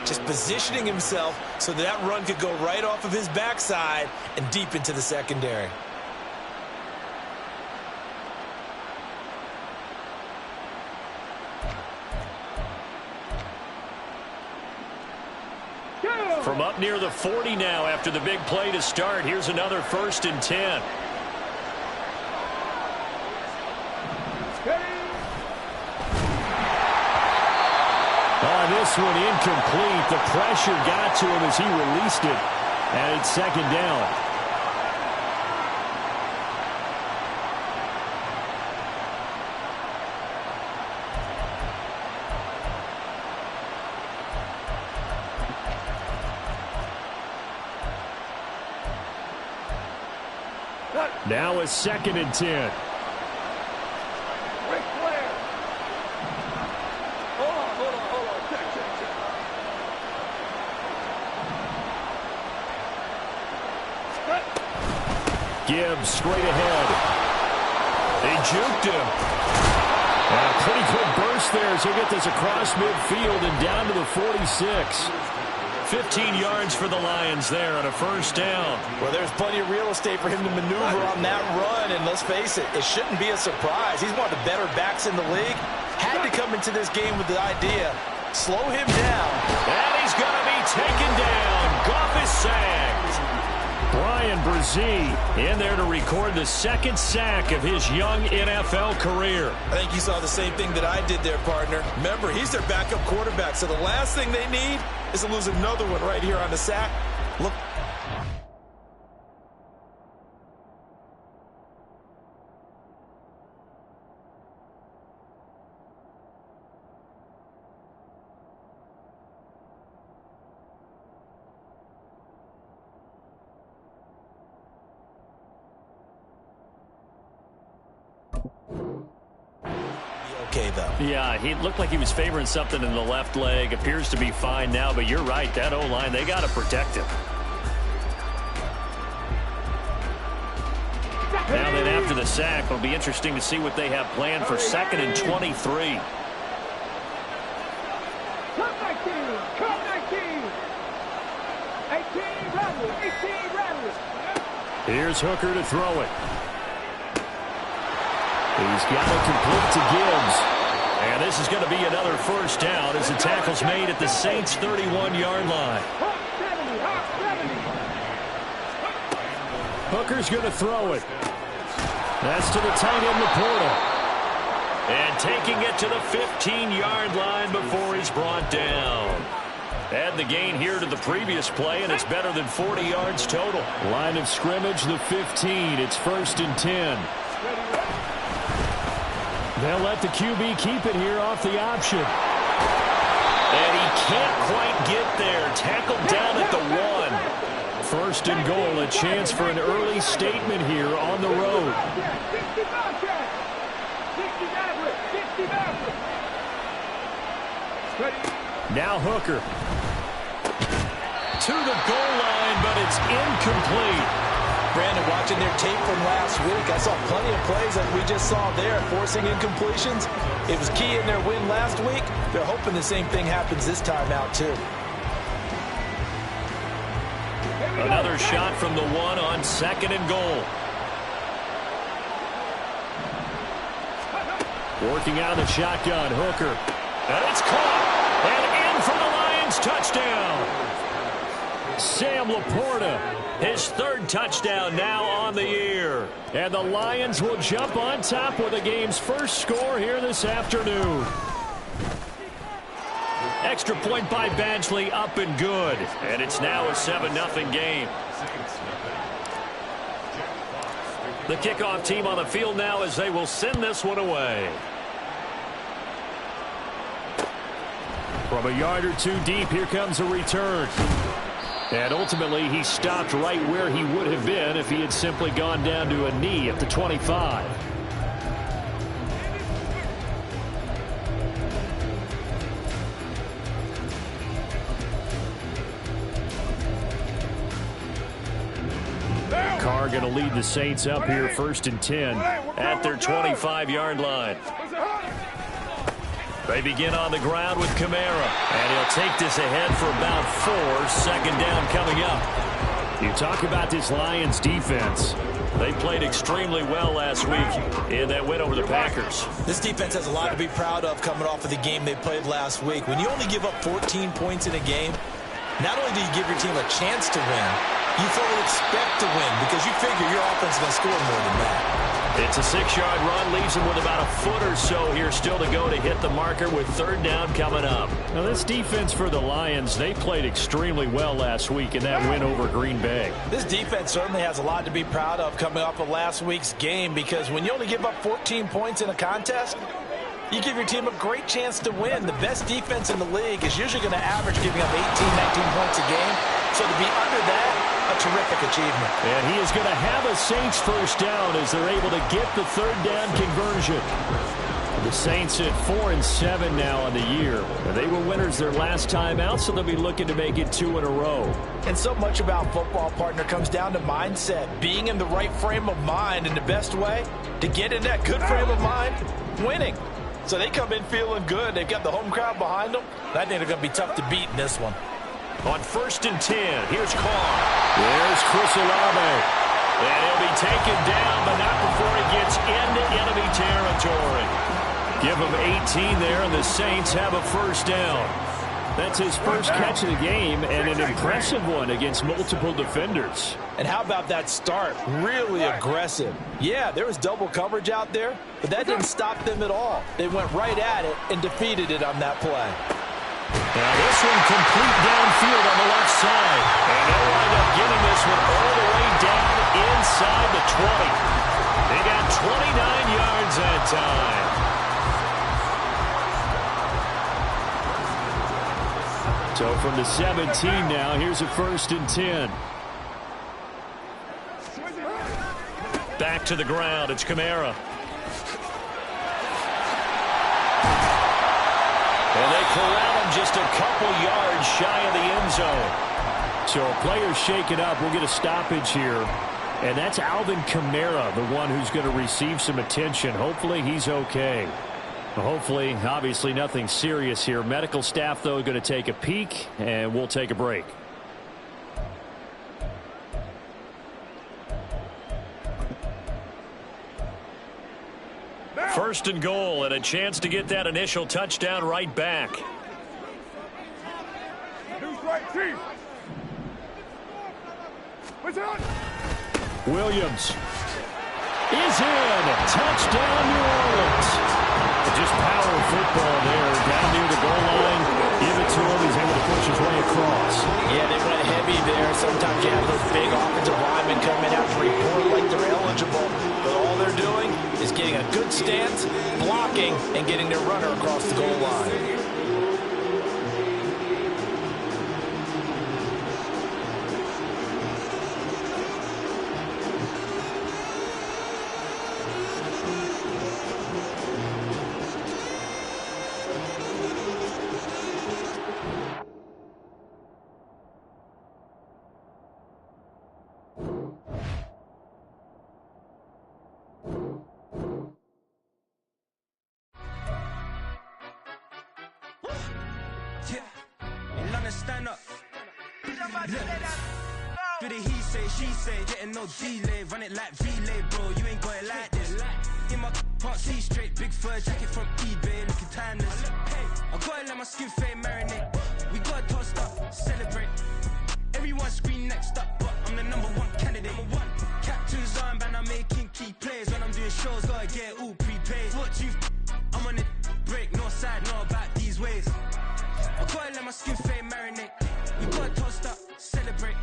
just positioning himself so that run could go right off of his backside and deep into the secondary. From up near the 40 now after the big play to start. Here's another 1st and 10. This one incomplete. The pressure got to him as he released it. And it's 2nd down. Now a 2nd and 10. Gibbs straight ahead. They juked him. And a pretty good burst there as he'll get this across midfield and down to the 46. 15 yards for the Lions there on a 1st down. Well, there's plenty of real estate for him to maneuver on that run, and let's face it, it shouldn't be a surprise. He's one of the better backs in the league. Had to come into this game with the idea, slow him down. And he's going to be taken down. Goff is sacked. Brian Brzee in there to record the 2nd sack of his young NFL career. I think you saw the same thing that I did there, partner. Remember, he's their backup quarterback, so the last thing they need is to lose another one right here on the sack. Look. Okay, though. Yeah, he looked like he was favoring something in the left leg. Appears to be fine now, but you're right. That O-line, they got to protect him. Now then, after the sack, it'll be interesting to see what they have planned for 2nd and 23. Here's Hooker to throw it. He's got it complete to Gibbs. And this is going to be another 1st down as the tackle's made at the Saints' 31-yard line. Hooker's going to throw it. That's to the tight end, Laporta. And taking it to the 15-yard line before he's brought down. Add the gain here to the previous play, and it's better than 40 yards total. Line of scrimmage, the 15. It's 1st and 10. They'll let the QB keep it here off the option. And he can't quite get there. Tackled down at the 1. 1st and goal, a chance for an early statement here on the road. Now Hooker. To the goal line, but it's incomplete. Brandon, watching their tape from last week, I saw plenty of plays like we just saw there, forcing incompletions. It was key in their win last week. They're hoping the same thing happens this time out, too. Another shot from the 1 on 2nd and goal. Working out of the shotgun, Hooker. And it's caught. And in for the Lions touchdown. Sam Laporta, his 3rd touchdown now on the year. And the Lions will jump on top with the game's first score here this afternoon. Extra point by Badgley, up and good. And it's now a 7-0 game. The kickoff team on the field now as they will send this one away. From a yard or two deep, here comes a return. And ultimately, he stopped right where he would have been if he had simply gone down to a knee at the 25. Carr going to lead the Saints up here 1st and 10 at their 25-yard line. They begin on the ground with Kamara, and he'll take this ahead for about 4. Second down coming up. You talk about this Lions defense. They played extremely well last week in that win over the Packers. This defense has a lot to be proud of coming off of the game they played last week. When you only give up 14 points in a game, not only do you give your team a chance to win, you fully expect to win because you figure your offense is going to score more than that. It's a 6-yard run, leaves him with about a foot or so here still to go to hit the marker with third down coming up. Now this defense for the Lions, they played extremely well last week in that win over Green Bay. This defense certainly has a lot to be proud of coming off of last week's game because when you only give up 14 points in a contest, you give your team a great chance to win. The best defense in the league is usually going to average giving up 18, 19 points a game. So to be under that, a terrific achievement. And he is going to have a Saints first down as they're able to get the third down conversion. The Saints at 4-7 now on the year. They were winners their last time out, so they'll be looking to make it 2 in a row. And so much about football, partner, comes down to mindset. Being in the right frame of mind, and the best way to get in that good frame of mind, winning. So they come in feeling good. They've got the home crowd behind them. I think they're going to be tough to beat in this one. On 1st and 10, here's Carr. There's Chris Olave. And he'll be taken down, but not before he gets into enemy territory. Give him 18 there, and the Saints have a first down. That's his first catch of the game, and an impressive one against multiple defenders. And how about that start? Really aggressive. Yeah, there was double coverage out there, but that didn't stop them at all. They went right at it and defeated it on that play. Now this one complete downfield on the left side. And they'll wind up getting this one all the way down inside the 20. They got 29 yards that time. So from the 17 now, here's a 1st and 10. Back to the ground, it's Kamara. And they corral him just a couple yards shy of the end zone. So a player shaken up. We'll get a stoppage here. And that's Alvin Kamara, the one who's going to receive some attention. Hopefully he's okay. Hopefully, obviously nothing serious here. Medical staff, though, going to take a peek, and we'll take a break. First and goal, and a chance to get that initial touchdown right back. Williams is in. Touchdown, New Orleans. Just power football there. Down near the goal line. Give it to him. He's able to push his way across. Yeah, they went heavy there. Sometimes you have those big offensive linemen coming out to report like they're eligible. But all they're doing is getting a good stance, blocking, and getting their runner across the goal line. Do the he say, she say, getting no delay, run it like relay, bro, you ain't got it like this. In my can't see straight, big fur jacket from eBay, looking timeless. I gotta let my skin fade marinate, we gotta toast up, celebrate. Everyone scream next up, but I'm the #1 candidate. Captain's armband, I'm making key plays. When I'm doing shows, gotta get all prepaid. What you I'm on it, break, no side, no about these ways. I gotta let my skin fade marinate, we gotta toast up, celebrate.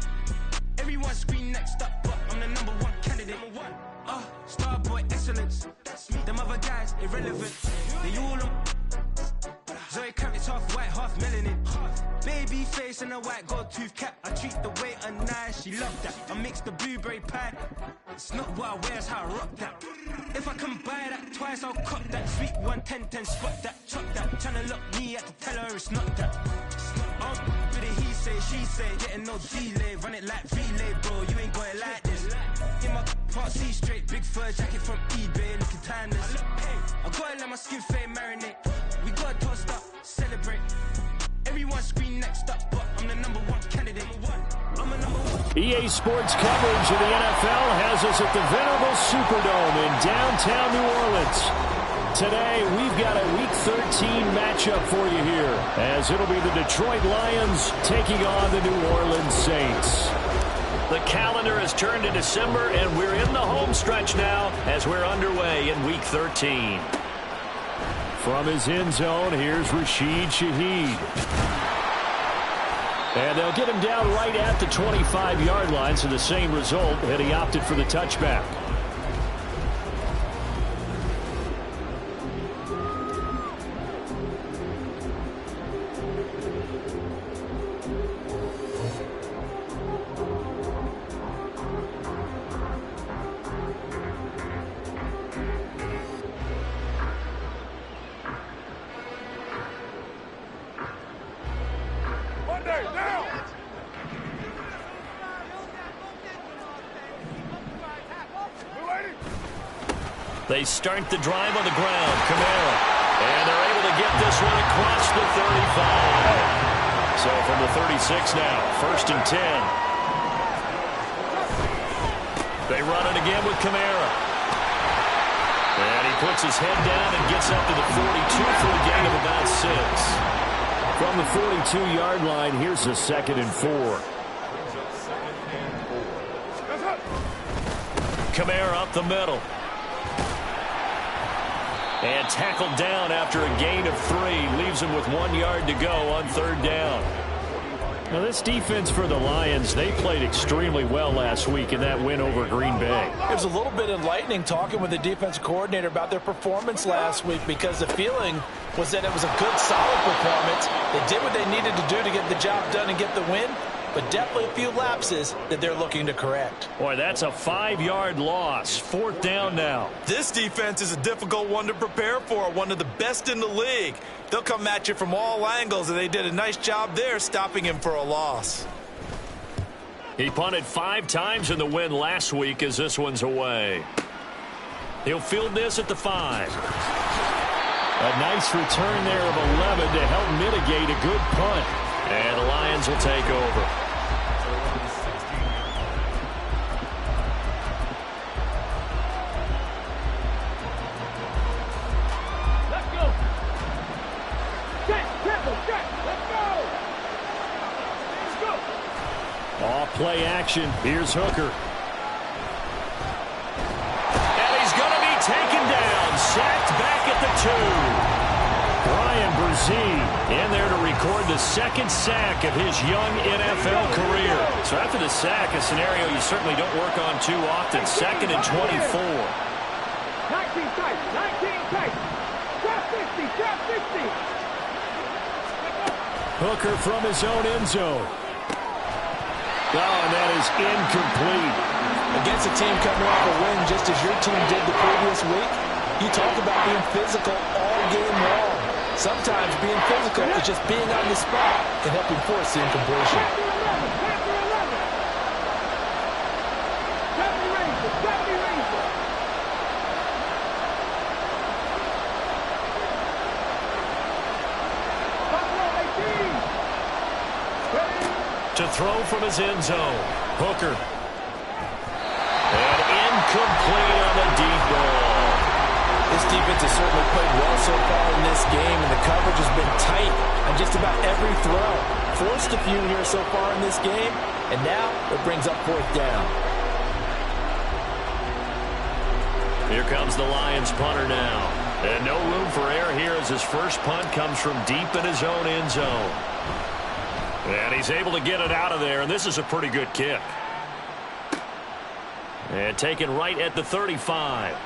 Everyone scream next up, but I'm the #1 candidate. Starboy excellence. Them other guys irrelevant. They all on. Zoe Kravitz half white, half melanin. Baby face and a white gold tooth cap. I treat the waiter nice, she love that. I mix the blueberry pie. It's not what I wear, it's how I rock that. If I can buy that twice, I'll cop that. Sweet 110, spot that, chop that. Tryna lock me at the teller, it's not that. Do the he say, she say, getting no delay. Run it like relay, bro, you ain't got it like this. In my can't see straight, big fur jacket from eBay, looking timeless. I gotta let my skin fade marinate. We gotta toast up, celebrate. Everyone scream next up, but I'm the #1 candidate. I'm a #1. EA Sports coverage of the NFL has us at the venerable Superdome in downtown New Orleans. Today, we've got a Week 13 matchup for you here, as it'll be the Detroit Lions taking on the New Orleans Saints. The calendar has turned to December, and we're in the home stretch now as we're underway in Week 13. From his end zone, here's Rashid Shaheed. And they'll get him down right at the 25-yard line, so the same result, and he opted for the touchback. They start the drive on the ground. Kamara. And they're able to get this one across the 35. So from the 36 now, 1st and 10. They run it again with Kamara. And he puts his head down and gets up to the 42 for a gain of about 6. From the 42-yard line, here's a 2nd and 4. Kamara up the middle. And tackled down after a gain of 3. Leaves him with 1 yard to go on 3rd down. Now this defense for the Lions, they played extremely well last week in that win over Green Bay. It was a little bit enlightening talking with the defensive coordinator about their performance last week, because the feeling was that it was a good, solid performance. They did what they needed to do to get the job done and get the win, but definitely a few lapses that they're looking to correct. Boy, that's a 5-yard loss. 4th down now. This defense is a difficult one to prepare for, one of the best in the league. They'll come at you from all angles, and they did a nice job there stopping him for a loss. He punted 5 times in the win last week as this one's away. He'll field this at the 5. A nice return there of 11 to help mitigate a good punt. And the Lions will take over. Let's go. Let's go. Off play action. Here's Hooker. And he's going to be taken down. Sacked back at the 2. Brian Brzee in there to record the 2nd sack of his young NFL career. So after the sack, a scenario you certainly don't work on too often. 2nd and 24. 19 tight. 19 tight. Trap 50. Trap 50. Hooker from his own end zone. Oh, and that is incomplete. Against a team coming off a win just as your team did the previous week, you talk about being physical all game long. Sometimes being physical is just being on the spot and helping force the incompletion. To throw from his end zone. Hooker. And incomplete on the deep ball. This defense has certainly played well so far in this game, and the coverage has been tight on just about every throw. Forced a few here so far in this game, and now it brings up 4th down. Here comes the Lions punter now. And no room for error here as his first punt comes from deep in his own end zone. And he's able to get it out of there, and this is a pretty good kick. And taken right at the 35.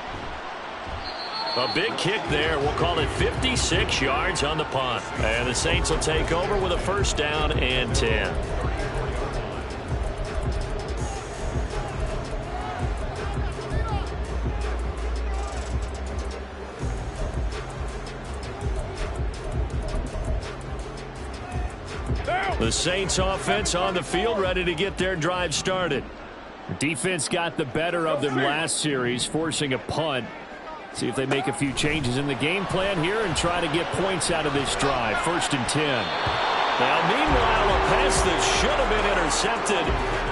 A big kick there. We'll call it 56 yards on the punt. And the Saints will take over with a 1st down and 10. Down. The Saints offense on the field, ready to get their drive started. Defense got the better of them last series, forcing a punt. See if they make a few changes in the game plan here and try to get points out of this drive. 1st and 10. Now, meanwhile, a pass that should have been intercepted,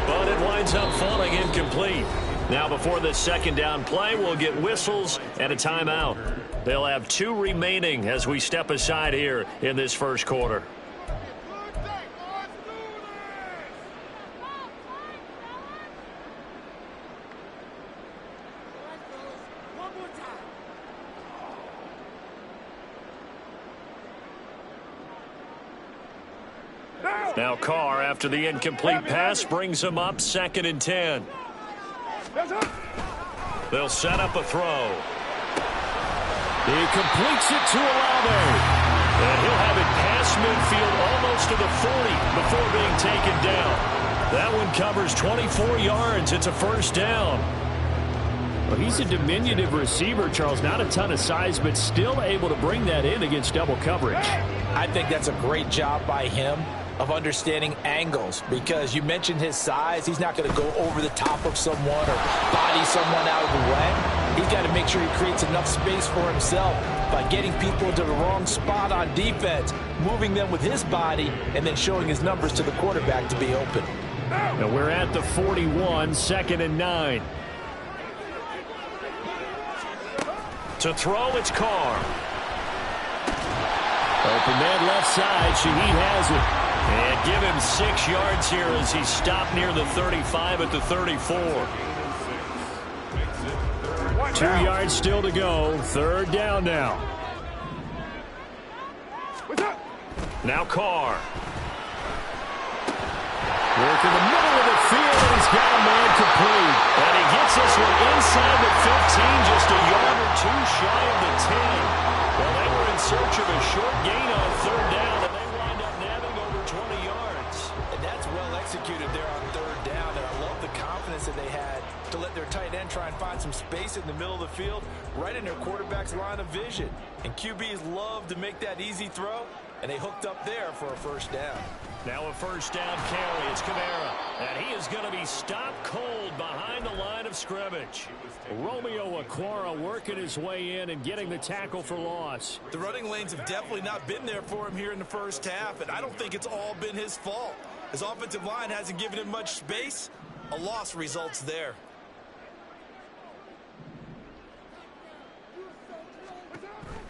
but it winds up falling incomplete. Now, before the second down play, we'll get whistles and a timeout. They'll have 2 remaining as we step aside here in this first quarter. Now Carr, after the incomplete pass, brings him up 2nd and 10. They'll set up a throw. He completes it to Olave. And he'll have it past midfield almost to the 40 before being taken down. That one covers 24 yards. It's a first down. Well, he's a diminutive receiver, Charles. Not a ton of size, but still able to bring that in against double coverage. I think that's a great job by him of understanding angles, because you mentioned his size. He's not going to go over the top of someone or body someone out of the way. He's got to make sure he creates enough space for himself by getting people into the wrong spot on defense, moving them with his body, and then showing his numbers to the quarterback to be open. Now we're at the 41, 2nd and 9. To throw, it's Carr. Open man left side. Shaheed has it. And give him 6 yards here as he stopped near the 35 at the 34. 2 yards still to go. 3rd down now. Now Carr. Work in the middle of the field, and he's got a man complete. And he gets this one inside the 15, just a yard or 2 shy of the 10. Well, they were in search of a short gain on 3rd down, and they wind up nabbing over 20 yards. And that's well executed there on 3rd down, and I love the confidence that they had to let their tight end try and find some space in the middle of the field, right in their quarterback's line of vision. And QBs love to make that easy throw, and they hooked up there for a first down. Now a first down carry. It's Kamara. And he is going to be stopped cold behind the line of scrimmage. Romeo Okwara working his way in and getting the tackle for loss. The running lanes have definitely not been there for him here in the first half, and I don't think it's all been his fault. His offensive line hasn't given him much space. A loss results there.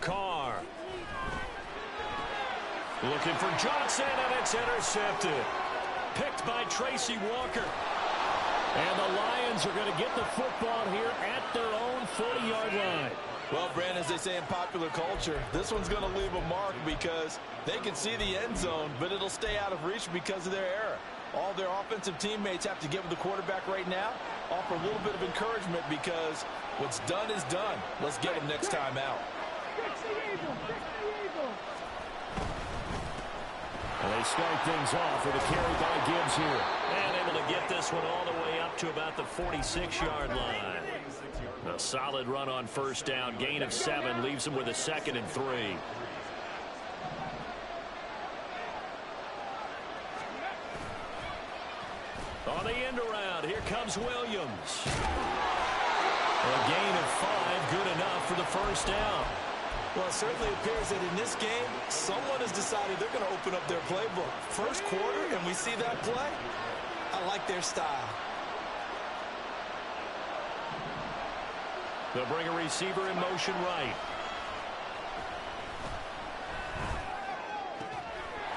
Carr. Looking for Johnson, and it's intercepted. Picked by Tracy Walker. And the Lions are going to get the football here at their own 40-yard line. Well, Brandon, as they say in popular culture, this one's going to leave a mark because they can see the end zone, but it'll stay out of reach because of their error. All their offensive teammates have to give the quarterback right now, offer a little bit of encouragement because what's done is done. Let's get him next time out. And they start things off with a carry by Gibbs here. And able to get this one all the way up to about the 46-yard line. A solid run on first down. Gain of 7 leaves him with a 2nd and 3. On the end around, here comes Williams. A gain of 5, good enough for the first down. Well, it certainly appears that in this game, someone has decided they're going to open up their playbook. First quarter, and we see that play. I like their style. They'll bring a receiver in motion right.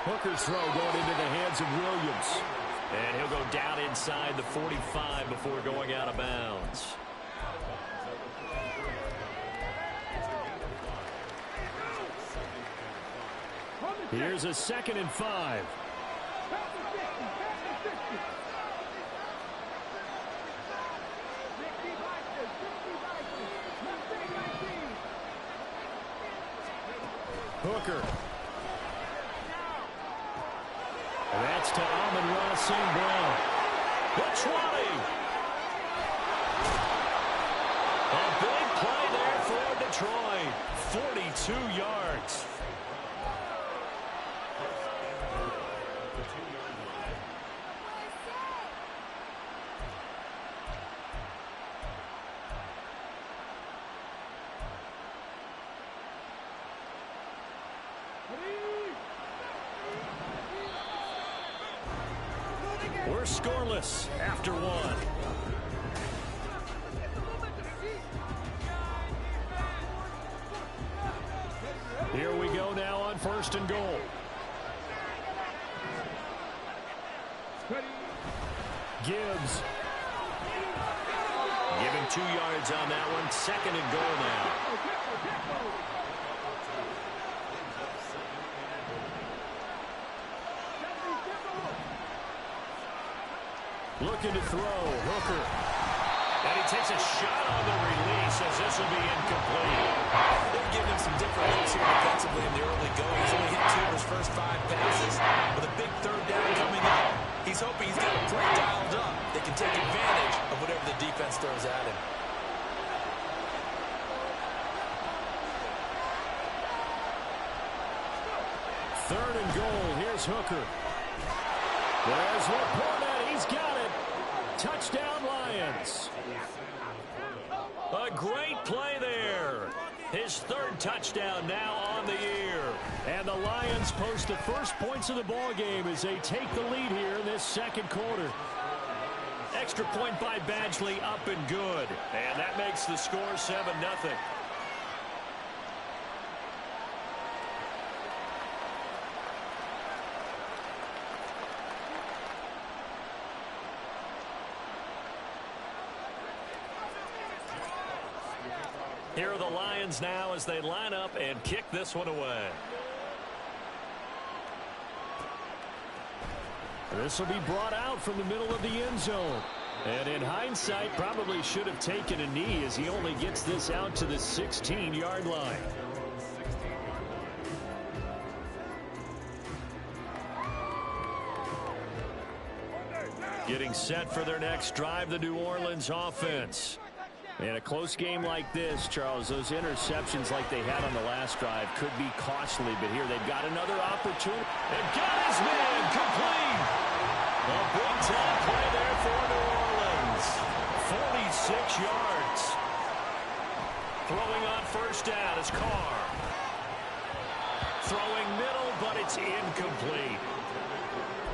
Hooker's throw going into the hands of Williams. And he'll go down inside the 45 before going out of bounds. Here's a 2nd and 5. Hooker. That's to Amon-Ra St. Brown. The 20. A big play there for Detroit. 42 yards. We're scoreless after one. Here we go now on 1st and goal. Gibbs. Give him 2 yards on that one. 2nd and goal now. Looking to throw. Hooker. And he takes a shot on the release as this will be incomplete. They've given him some different looks here defensively in the early going. He's only hit 2 of his first 5 passes. With a big 3rd down coming up, he's hoping he's got a play dialed up. They can take advantage of whatever the defense throws at him. Third and goal. Here's Hooker. There's Laporta. He's got it. Touchdown, Lions. A great play there. His 3rd touchdown now on the year. And the Lions post the first points of the ball game as they take the lead here in this 2nd quarter. Extra point by Badgley, up and good. And that makes the score 7-0. Here are the Lions now as they line up and kick this one away. This will be brought out from the middle of the end zone. And in hindsight, probably should have taken a knee as he only gets this out to the 16-yard line. Getting set for their next drive, the New Orleans offense. In a close game like this, Charles, those interceptions like they had on the last drive could be costly, but here they've got another opportunity. And got his man complete. A big-time play there for New Orleans. 46 yards. Throwing on 1st down is Carr. Throwing middle, but it's incomplete.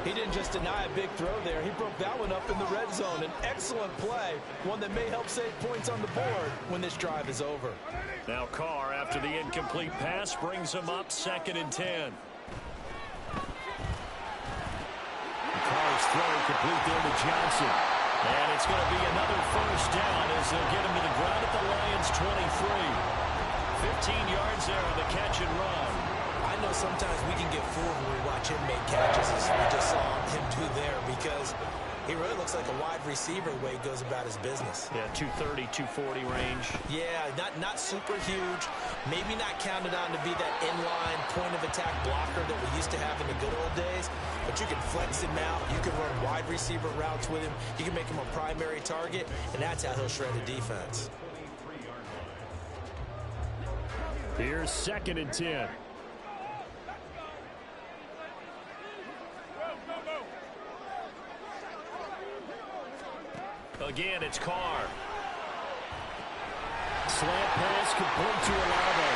He didn't just deny a big throw there. He broke that one up in the red zone. An excellent play, one that may help save points on the board when this drive is over. Now Carr, after the incomplete pass, brings him up 2nd and 10. Carr's throw complete there to Johnson. And it's going to be another 1st down as they'll get him to the ground at the Lions' 23. 15 yards there on the catch and run. I know sometimes we can get fooled when we watch him make catches, as we just saw him do there, because he really looks like a wide receiver the way he goes about his business. Yeah, 230, 240 range. Yeah, not super huge. Maybe not counted on to be that inline point-of-attack blocker that we used to have in the good old days, but you can flex him out. You can run wide receiver routes with him. You can make him a primary target, and that's how he'll shred a defense. Here's 2nd and 10. Again, it's Carr. Slant pass complete to Olave.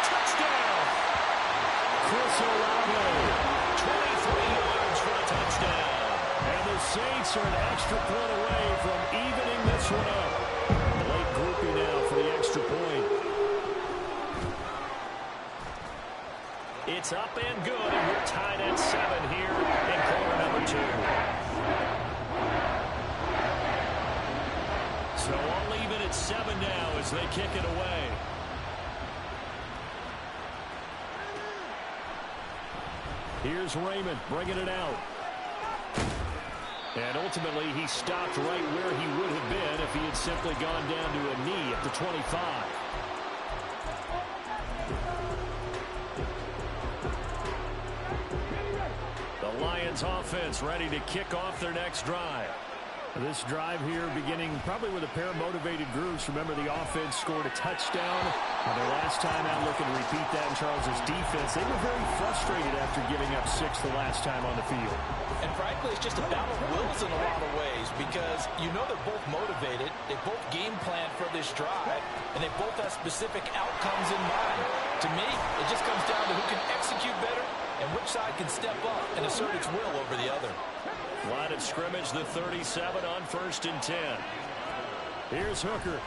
Touchdown! Chris Olave. 23 yards for a touchdown. And the Saints are an extra point away from evening this one up. Late groupie now for the extra point. It's up and good, and we're tied at 7 here in quarter number 2. So all even at 7 now as they kick it away. Here's Raymond bringing it out. And ultimately he stopped right where he would have been if he had simply gone down to a knee at the 25. The Lions offense ready to kick off their next drive. This drive here beginning probably with a pair of motivated groups. Remember, the offense scored a touchdown. And their last time out looking to repeat that in Charles's defense. They were very frustrated after giving up 6 the last time on the field. And frankly, it's just a battle of wills in a lot of ways, because you know they're both motivated. They both game plan for this drive, and they both have specific outcomes in mind. To me, it just comes down to who can execute better and which side can step up and assert its will over the other. Line of scrimmage, the 37 on 1st and 10. Here's Hooker.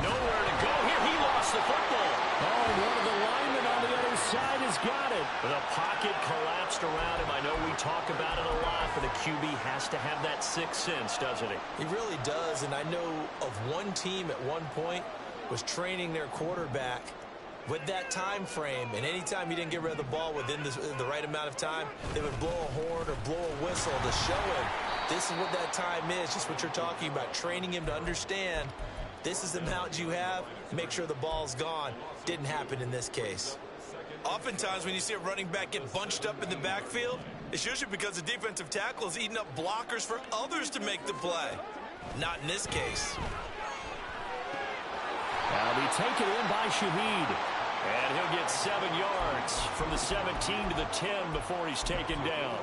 Nowhere to go here. He lost the football. Oh, one of the linemen on the other side has got it. The pocket collapsed around him. I know we talk about it a lot, but a QB has to have that sixth sense, doesn't he? He really does, and I know of one team at one point was training their quarterback with that time frame, and anytime he didn't get rid of the ball within the right amount of time, they would blow a horn or blow a whistle to show him this is what that time is, just what you're talking about, training him to understand this is the amount you have, make sure the ball's gone. Didn't happen in this case. Oftentimes when you see a running back get bunched up in the backfield, it's usually because the defensive tackle is eating up blockers for others to make the play. Not in this case. Now be taken in by Shaheed. And he'll get 7 yards from the 17 to the 10 before he's taken down.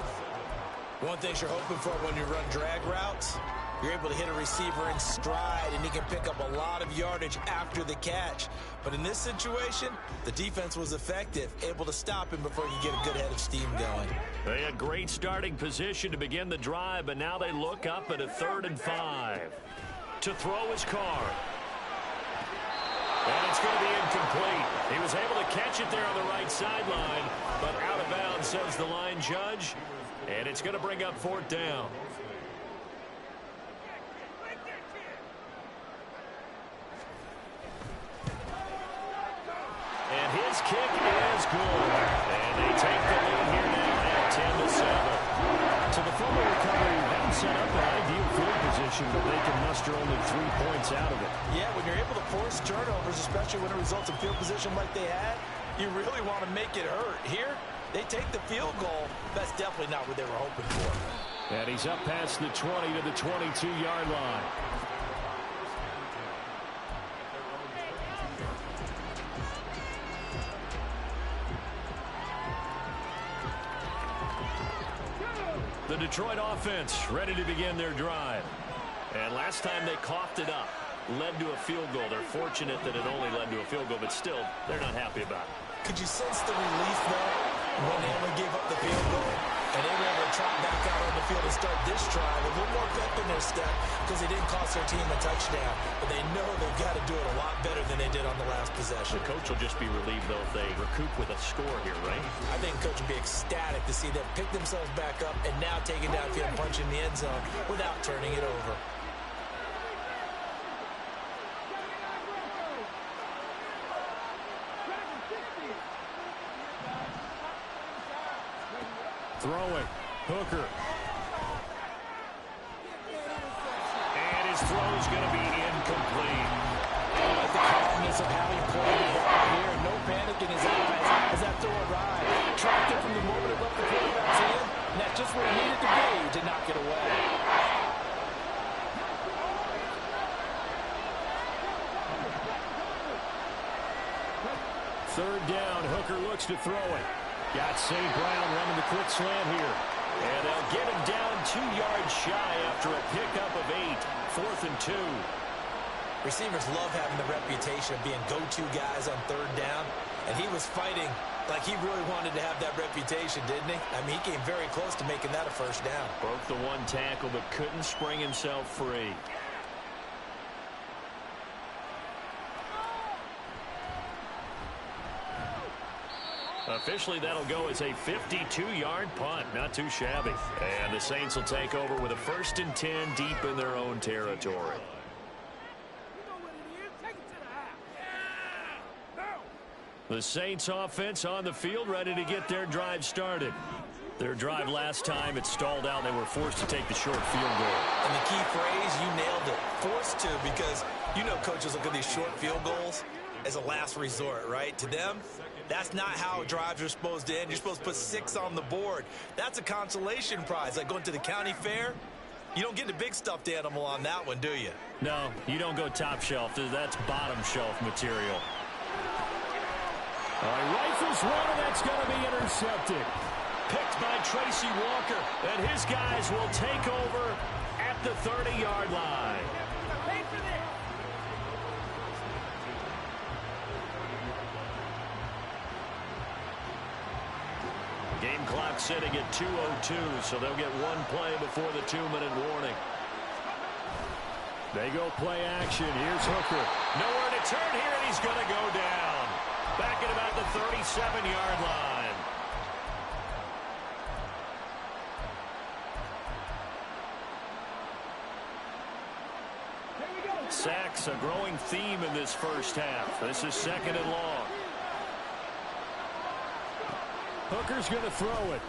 One thing you're hoping for when you run drag routes, you're able to hit a receiver in stride, and he can pick up a lot of yardage after the catch. But in this situation, the defense was effective, able to stop him before you get a good head of steam going. They had great starting position to begin the drive, but now they look up at a 3rd and 5. To throw his car. And it's going to be incomplete. He was able to catch it there on the right sideline, but out of bounds, says the line judge. And it's going to bring up 4th down. And his kick is good. And they take the lead here now at 10-7. To the fumble recovery, haven't set up an ideal field position, but they can muster only 3 points out of it. Yeah, when you're able to force turnovers, especially when it results in field position like they had, you really want to make it hurt. Here, they take the field goal. That's definitely not what they were hoping for. And he's up past the 20 to the 22-yard line. The Detroit offense ready to begin their drive. And last time they coughed it up, led to a field goal. They're fortunate that it only led to a field goal, but still, they're not happy about it. Could you sense the relief, though, when they only gave up the field goal and they were able to trot back out on the field and start this drive a little more pep in their step because they didn't cost their team a touchdown, but they know they've got to do it a lot better than they did on the last possession. The coach will just be relieved, though, if they recoup with a score here, right? I think coach will be ecstatic to see them pick themselves back up and now take it downfield and punch in the end zone without turning it over. Throwing. Hooker. And his throw is going to be incomplete. Oh, the calmness of how he played the ball here. No panic in his eyes as that throw arrived. Tracked it from the moment it left the quarterback's hand, and that's just where he needed to be to knock it away. 3rd down. Hooker looks to throw it. Got St. Brown running the quick slant here. And they'll get him down 2 yards shy after a pickup of 8. 4th and 2. Receivers love having the reputation of being go-to guys on 3rd down, and he was fighting like he really wanted to have that reputation, didn't he? I mean, he came very close to making that a 1st down. Broke the 1 tackle, but couldn't spring himself free. Officially, that'll go as a 52-yard punt. Not too shabby. And the Saints will take over with a 1st and 10 deep in their own territory. The Saints offense on the field ready to get their drive started. Their drive last time, it stalled out. They were forced to take the short field goal. And the key phrase, you nailed it. Forced to, because you know coaches look at these short field goals as a last resort, right? To them, that's not how drives are supposed to end. You're supposed to put 6 on the board. That's a consolation prize. Like going to the county fair, you don't get the big stuffed animal on that one, do you? No, you don't go top shelf. That's bottom shelf material. Rifles one, and that's going to be intercepted. Picked by Tracy Walker, and his guys will take over at the 30-yard line. Game clock sitting at 2:02, so they'll get one play before the 2-minute warning. They go play action. Here's Hooker. Nowhere to turn here, and he's going to go down. Back at about the 37-yard line. Sacks, a growing theme in this first half. This is 2nd and long. Hooker's going to throw it.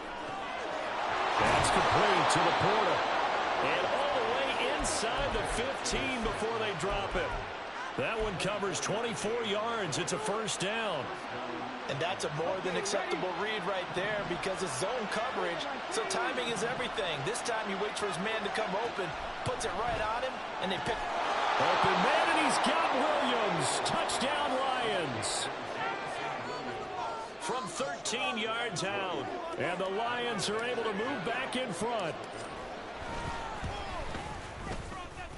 That's complete to the Porter. And all the way inside the 15 before they drop it. That one covers 24 yards. It's a first down. And that's a more than acceptable read right there because it's zone coverage, so timing is everything. This time he waits for his man to come open, puts it right on him, and they pick. Open man, and he's got Williams. Touchdown, Lions. From 13 yards out. And the Lions are able to move back in front.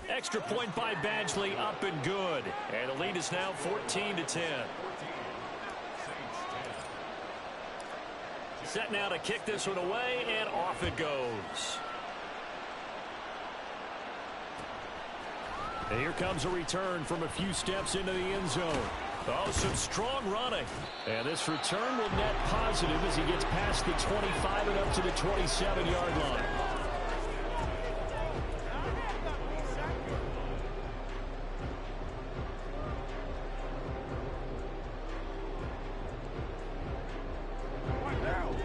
Extra point by Badgley, up and good. And the lead is now 14-10. Set now to kick this one away, and off it goes. And here comes a return from a few steps into the end zone. Oh, some strong running. And this return will net positive as he gets past the 25 and up to the 27-yard line.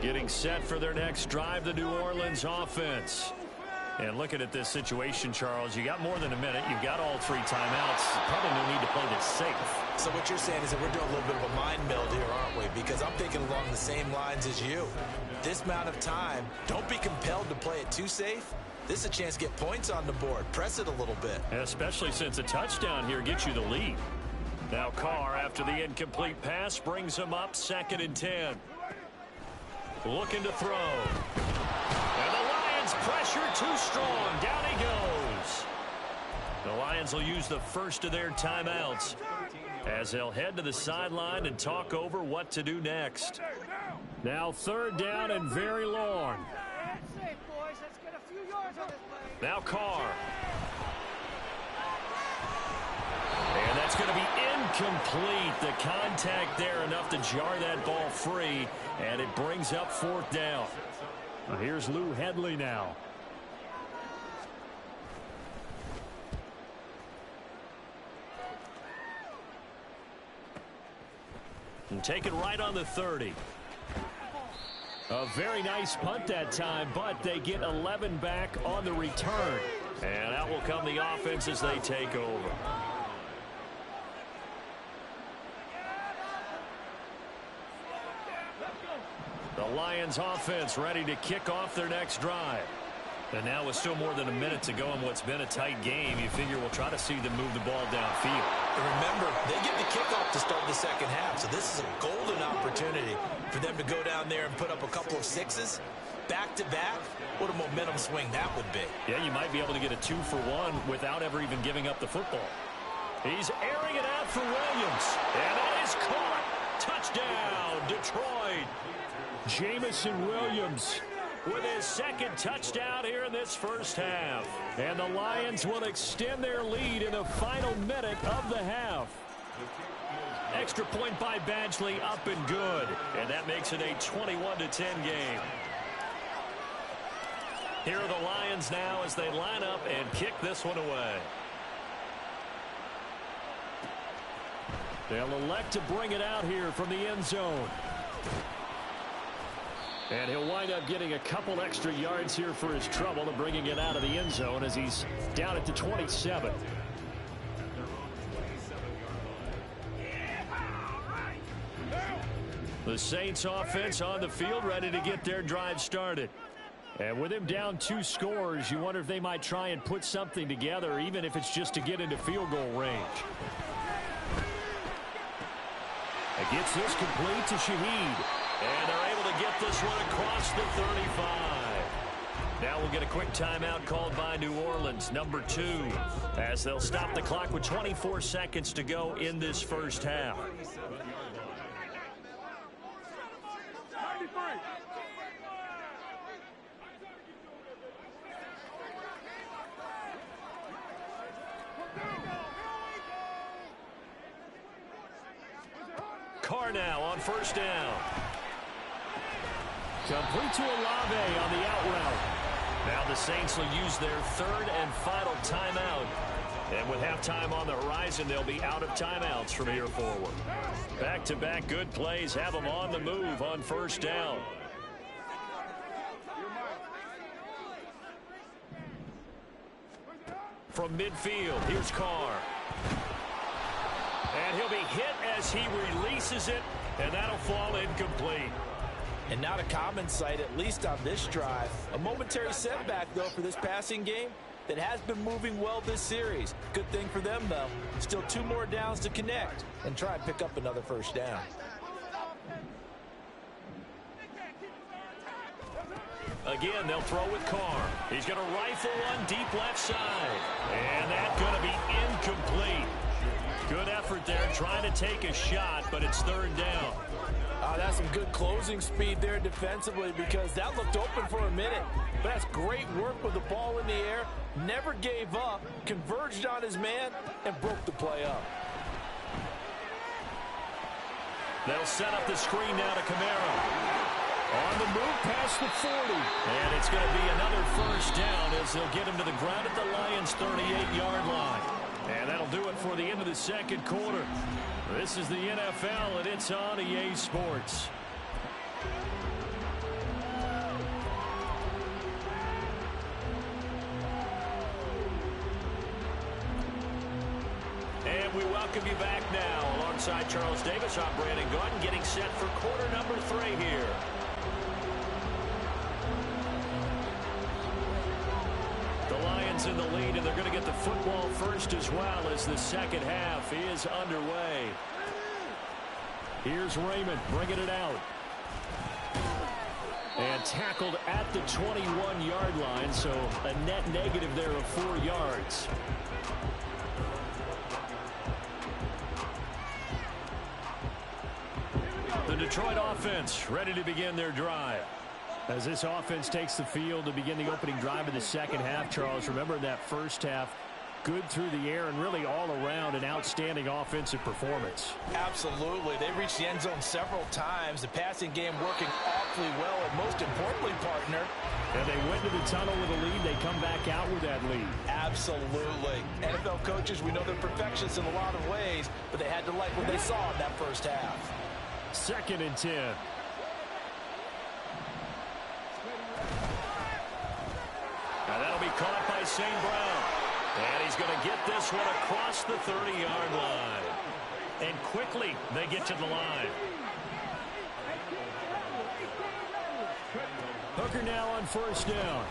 Getting set for their next drive, the New Orleans offense. And looking at this situation, Charles, you got more than a minute. You've got all 3 timeouts. Probably no need to play this safe. So what you're saying is that we're doing a little bit of a mind meld here, aren't we? Because I'm thinking along the same lines as you. This amount of time, don't be compelled to play it too safe. This is a chance to get points on the board. Press it a little bit. Especially since a touchdown here gets you the lead. Now Carr, after the incomplete pass, brings him up 2nd and 10. Looking to throw. And the Lions pressure too strong. Down he goes. The Lions will use the first of their timeouts as they'll head to the sideline and talk over what to do next. Now 3rd down and very long. That's it, boys. Let's get a few yards on this play. Now Carr. And that's going to be incomplete. The contact there enough to jar that ball free, and it brings up 4th down. Well, here's Lou Headley now. And take it right on the 30. A very nice punt that time, but they get 11 back on the return. And out will come the offense as they take over. The Lions offense ready to kick off their next drive. And now with still more than a minute to go in what's been a tight game, you figure we'll try to see them move the ball downfield. And remember, they get the kickoff to start the second half, so this is a golden opportunity for them to go down there and put up a couple of 6s. Back-to-back, what a momentum swing that would be. Yeah, you might be able to get a 2-for-1 without ever even giving up the football. He's airing it out for Williams. And that is caught. Touchdown, Detroit. Jamison Williams with his 2nd touchdown here in this first half. And the Lions will extend their lead in the final minute of the half. Extra point by Badgley, up and good. And that makes it a 21-10 game. Here are the Lions now as they line up and kick this one away. They'll elect to bring it out here from the end zone. And he'll wind up getting a couple extra yards here for his trouble and bringing it out of the end zone as he's down at the 27. The Saints offense on the field ready to get their drive started. And with him down 2 scores, you wonder if they might try and put something together, even if it's just to get into field goal range. It gets this complete to Shaheed. And they're able to get this one across the 35. Now we'll get a quick timeout called by New Orleans, number 2, as they'll stop the clock with 24 seconds to go in this first half. Carr now on first down. Complete to Olave on the out route. Now the Saints will use their third and final timeout. And with halftime on the horizon, they'll be out of timeouts from here forward. Back-to-back good plays have them on the move on first down. From midfield, here's Carr. And he'll be hit as he releases it, and that'll fall incomplete. And not a common sight, at least on this drive. A momentary setback, though, for this passing game that has been moving well this series. Good thing for them, though. Still 2 more downs to connect and try and pick up another first down. Again, they'll throw with Carr. He's going to rifle one deep left side. And that's going to be incomplete. Good effort there trying to take a shot, but it's third down. That's some good closing speed there defensively because that looked open for a minute. But that's great work with the ball in the air. Never gave up, converged on his man, and broke the play up. They'll set up the screen now to Kamara. On the move past the 40. And it's going to be another first down as they'll get him to the ground at the Lions' 38-yard line. And that'll do it for the end of the second quarter. This is the NFL, and it's on EA Sports. And we welcome you back now. Alongside Charles Davis, I'm Brandon Gordon, getting set for quarter number 3 here. The Lions in the lead, and they're going to get the football first as well as the second half is underway. Here's Raymond bringing it out. And tackled at the 21-yard line, so a net negative there of 4 yards. The Detroit offense ready to begin their drive. As this offense takes the field to begin the opening drive of the second half, Charles, remember that first half, good through the air and really all around an outstanding offensive performance. Absolutely. They reached the end zone several times. The passing game working awfully well, and most importantly, partner. And they went to the tunnel with a lead. They come back out with that lead. Absolutely. NFL coaches, we know they're perfectionists in a lot of ways, but they had to like what they saw in that first half. 2nd and 10. Now that'll be caught by St. Brown. And he's going to get this one across the 30-yard line. And quickly they get to the line. Hooker now on first down.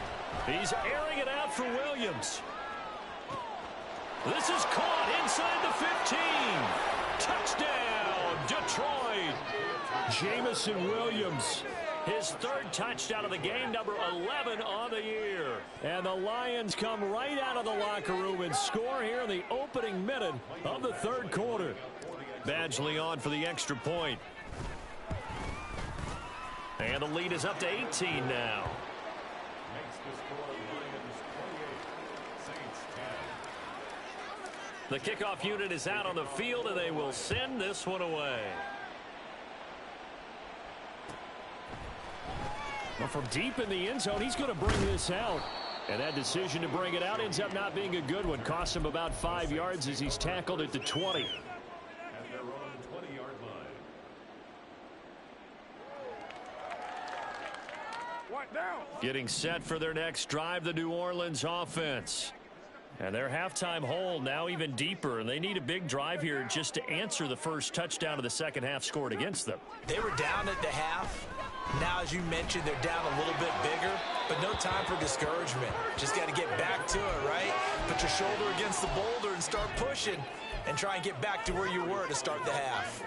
He's airing it out for Williams. This is caught inside the 15. Touchdown, Detroit. Jamison Williams. His 3rd touchdown of the game, number 11 on the year. And the Lions come right out of the locker room and score here in the opening minute of the 3rd quarter. Badgley on for the extra point. And the lead is up to 18 now. The kickoff unit is out on the field, and they will send this one away. Well, from deep in the end zone, he's going to bring this out. And that decision to bring it out ends up not being a good one. Costs him about 5 yards as he's tackled at the 20. And they're on the 20-yard line. What down? Getting set for their next drive, the New Orleans offense. And their halftime hole now even deeper, and they need a big drive here just to answer the first touchdown of the second half scored against them. They were down at the half. Now, as you mentioned, they're down a little bit bigger, but no time for discouragement. Just got to get back to it, right? Put your shoulder against the boulder and start pushing and try and get back to where you were to start the half.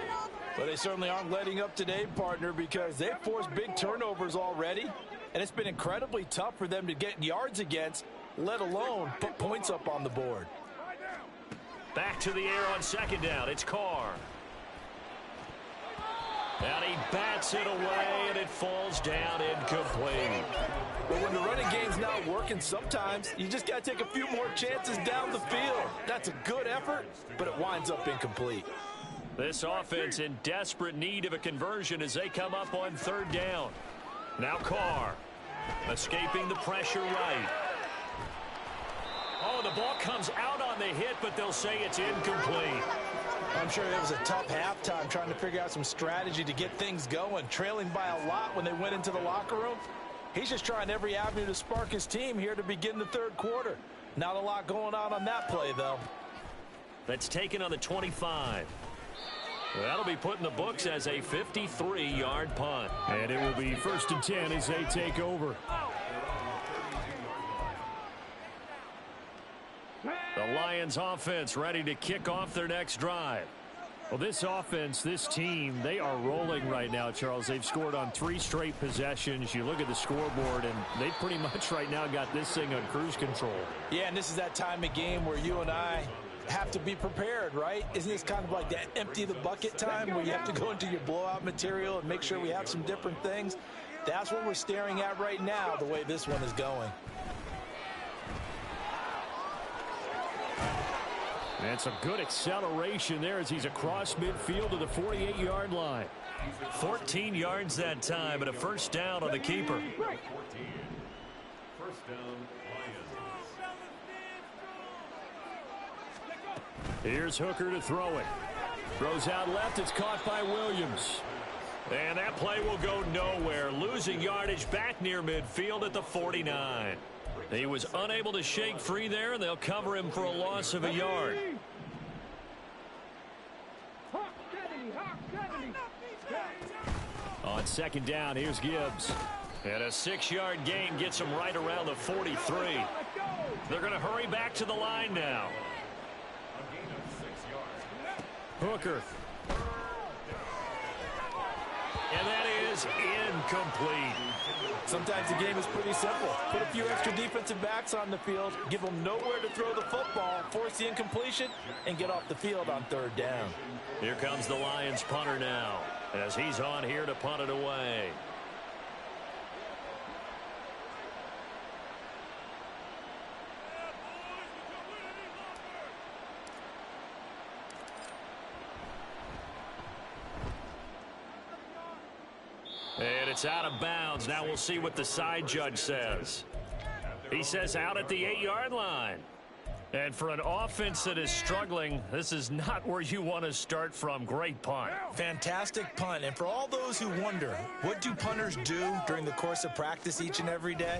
Well, they certainly aren't letting up today, partner, because they've forced big turnovers already, and it's been incredibly tough for them to get yards against, let alone put points up on the board. Back to the air on second down. It's Carr. And he bats it away, and it falls down incomplete. But when the running game's not working, sometimes you just got to take a few more chances down the field. That's a good effort, but it winds up incomplete. This offense in desperate need of a conversion as they come up on third down. Now Carr, escaping the pressure right. Oh, the ball comes out on the hit, but they'll say it's incomplete. I'm sure it was a tough halftime trying to figure out some strategy to get things going. Trailing by a lot when they went into the locker room. He's just trying every avenue to spark his team here to begin the third quarter. Not a lot going on that play, though. That's taken on the 25. That'll be put in the books as a 53-yard punt. And it will be 1st and 10 as they take over. The Lions offense ready to kick off their next drive. Well, this offense, this team, they are rolling right now, Charles. They've scored on 3 straight possessions. You look at the scoreboard, and they pretty much right now got this thing on cruise control. Yeah, and this is that time of game where you and I have to be prepared, right? Isn't this kind of like that empty the bucket time where you have to go into your blowout material and make sure we have some different things? That's what we're staring at right now, the way this one is going. And some good acceleration there as he's across midfield to the 48-yard line. 14 yards that time, and a first down on the keeper. 14. First down, Lions. Here's Hooker to throw it. Throws out left. It's caught by Williams. And that play will go nowhere. Losing yardage back near midfield at the 49. He was unable to shake free there, and they'll cover him for a loss of a yard. On second down, here's Gibbs. And a 6-yard gain gets him right around the 43. They're going to hurry back to the line now. A gain of 6 yards. Hooker. And that is incomplete. Sometimes the game is pretty simple. Put a few extra defensive backs on the field, give them nowhere to throw the football, force the incompletion, and get off the field on third down. Here comes the Lions punter now, as he's on here to punt it away. And it's out of bounds. Now we'll see what the side judge says. He says out at the 8-yard line. And for an offense that is struggling, this is not where you want to start from. Great punt. Fantastic punt. And for all those who wonder, what do punters do during the course of practice each and every day?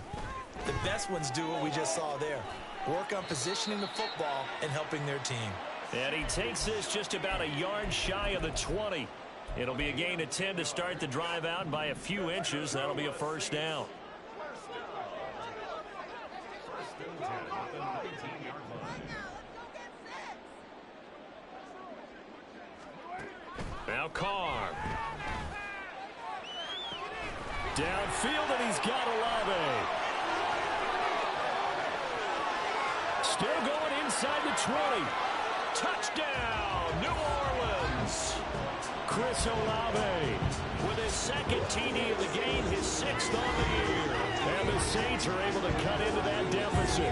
The best ones do what we just saw there. Work on positioning the football and helping their team. And he takes this just about a yard shy of the 20. It'll be a gain of 10 to start the drive out by a few inches. That'll be a first down. Now Carr. Downfield, and he's got Olave. Still going inside the 20. Touchdown, New Orleans. Chris Olave with his second TD of the game, his 6th on the year. And the Saints are able to cut into that deficit.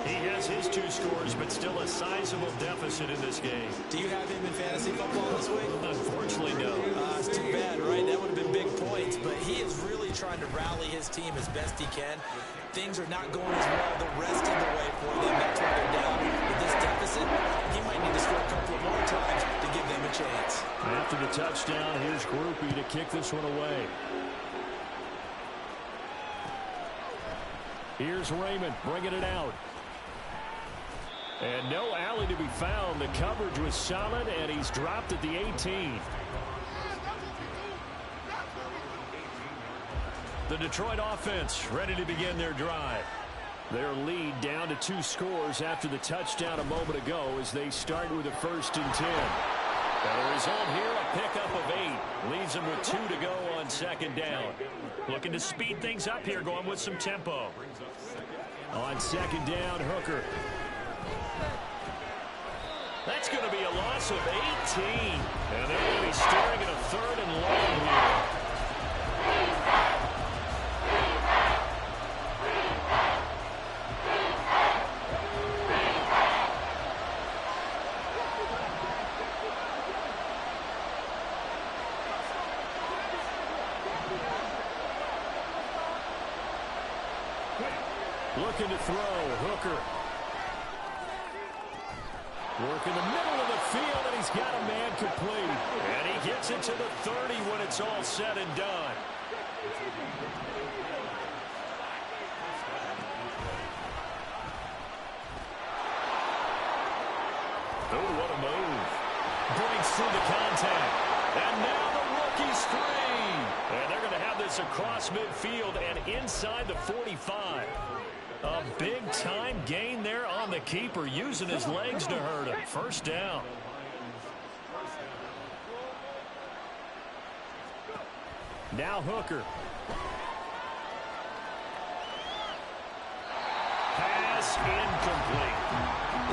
He has his 2 scores, but still a sizable deficit in this game. Do you have him in fantasy football this week? Unfortunately, no. It's too bad, right? That would have been big points, but he is really trying to rally his team as best he can. Things are not going as well the rest of the way for them. That's why they're down. With this deficit, he might need to score a couple of more times to give them a chance. After the touchdown, here's Groupie to kick this one away. Here's Raymond bringing it out. And no alley to be found. The coverage was solid, and he's dropped at the 18. The Detroit offense ready to begin their drive. Their lead down to 2 scores after the touchdown a moment ago as they start with a 1st and 10. And the result here, a pickup of 8. Leaves them with 2 to go on second down. Looking to speed things up here, going with some tempo. On second down, Hooker. That's going to be a loss of 18. And they're going to be staring at a 3rd and long here. Looking to throw. Hooker. Working the middle of the field, and he's got a man complete. And he gets it to the 30 when it's all said and done. Oh, what a move. Breaks through the contact. And now the rookie's free. And they're going to have this across midfield and inside the 45. A big-time gain there on the keeper, using his legs to hurt him. First down. Now Hooker. Pass incomplete.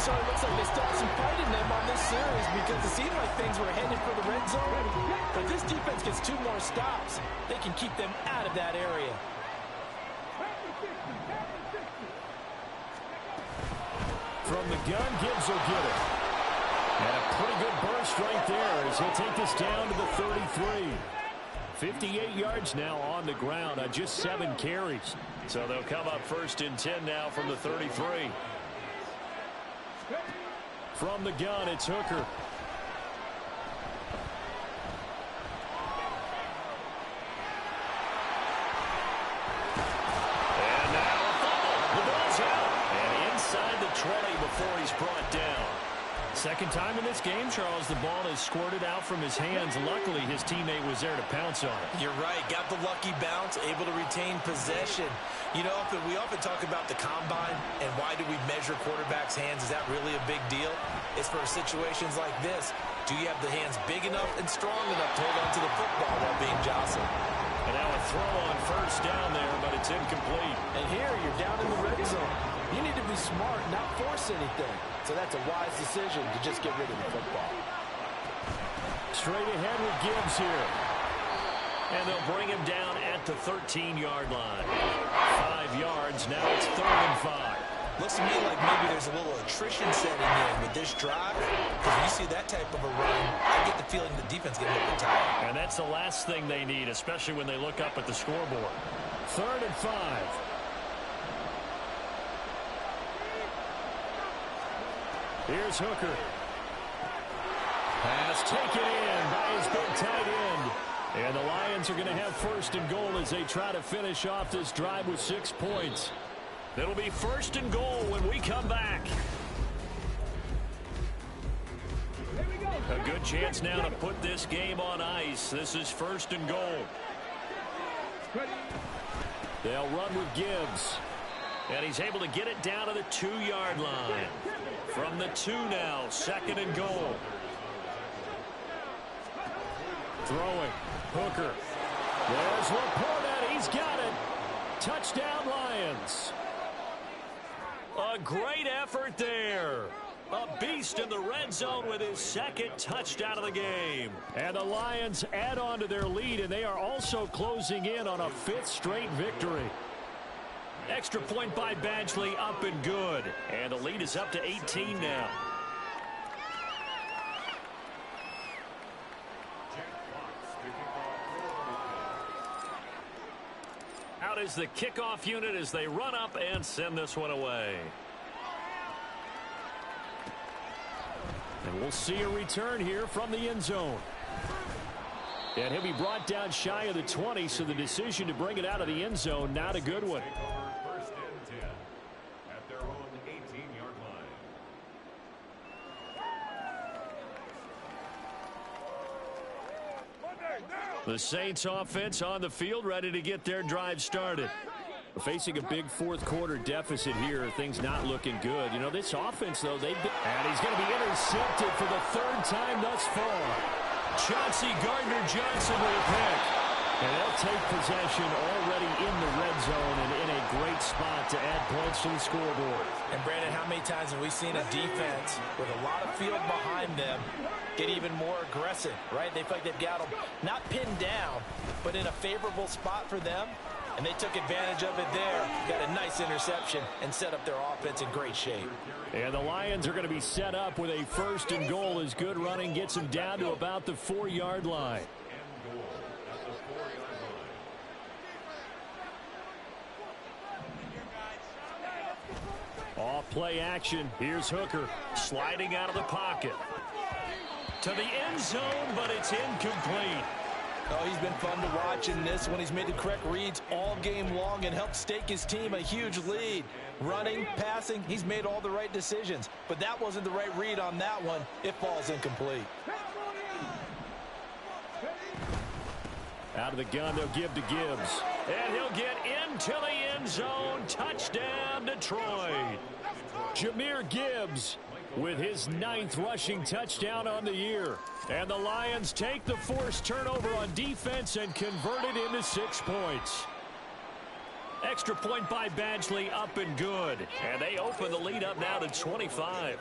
So it looks like they still have some fight in them on this series because it seemed like things were headed for the red zone. But this defense gets 2 more stops. They can keep them out of that area. From the gun, Gibbs will get it. And a pretty good burst right there as he'll take this down to the 33. 58 yards now on the ground on just 7 carries. So they'll come up first and 10 now from the 33. From the gun, it's Hooker. And now a fumble. The ball's out. And inside the 20 before he's brought down. Second time in this game, Charles, the ball is squirted out from his hands. Luckily, his teammate was there to pounce on it. You're right. Got the lucky bounce, able to retain possession. You know, we often talk about the combine and why do we measure quarterbacks' hands. Is that really a big deal? It's for situations like this. Do you have the hands big enough and strong enough to hold on to the football while being jostled? And now a throw on first down there, but it's incomplete. And here, you're down in the red zone. You need to be smart, not force anything. So that's a wise decision to just get rid of the football. Straight ahead with Gibbs here. And they'll bring him down at the 13-yard line. 5 yards, now it's 3rd and 5. Looks to me like maybe there's a little attrition setting in with this drive. Because when you see that type of a run, I get the feeling the defense getting a little tired. And that's the last thing they need, especially when they look up at the scoreboard. 3rd and 5. Here's Hooker. Pass taken in by his big tight end. And the Lions are going to have 1st and goal as they try to finish off this drive with 6 points. It'll be 1st and goal when we come back. A good chance now to put this game on ice. This is 1st and goal. They'll run with Gibbs. And he's able to get it down to the 2-yard line. From the 2 now, 2nd and goal. Throwing. Hooker. There's Laporta. He's got it. Touchdown, Lions. A great effort there. A beast in the red zone with his 2nd touchdown of the game. And the Lions add on to their lead, and they are also closing in on a 5th straight victory. Extra point by Badgley, up and good. And the lead is up to 18 now. Out is the kickoff unit as they run up and send this one away. And we'll see a return here from the end zone. And he'll be brought down shy of the 20, so the decision to bring it out of the end zone, not a good one. 1st and 10 at their own 18-yard line. The Saints offense on the field, ready to get their drive started. Facing a big 4th quarter deficit here, things not looking good. You know, this offense, though, and he's going to be intercepted for the 3rd time thus far. Chauncey Gardner-Johnson with a pick. And they'll take possession already in the red zone and in a great spot to add points to the scoreboard. And, Brandon, how many times have we seen a defense with a lot of field behind them get even more aggressive, right? They feel like they've got them not pinned down, but in a favorable spot for them. And they took advantage of it there. Got a nice interception and set up their offense in great shape. And the Lions are going to be set up with a 1st and goal as good running gets them down to about the 4-yard line. play action. Here's Hooker sliding out of the pocket. To the end zone, but it's incomplete. Oh, he's been fun to watch in this one. He's made the correct reads all game long and helped stake his team a huge lead. Running, passing, he's made all the right decisions. But that wasn't the right read on that one. It falls incomplete. Out of the gun, they'll give to Gibbs. And he'll get into the end zone. Touchdown, Detroit. Jahmyr Gibbs with his 9th rushing touchdown on the year. And the Lions take the forced turnover on defense and convert it into 6 points. Extra point by Badgley, up and good. And they open the lead up now to 25.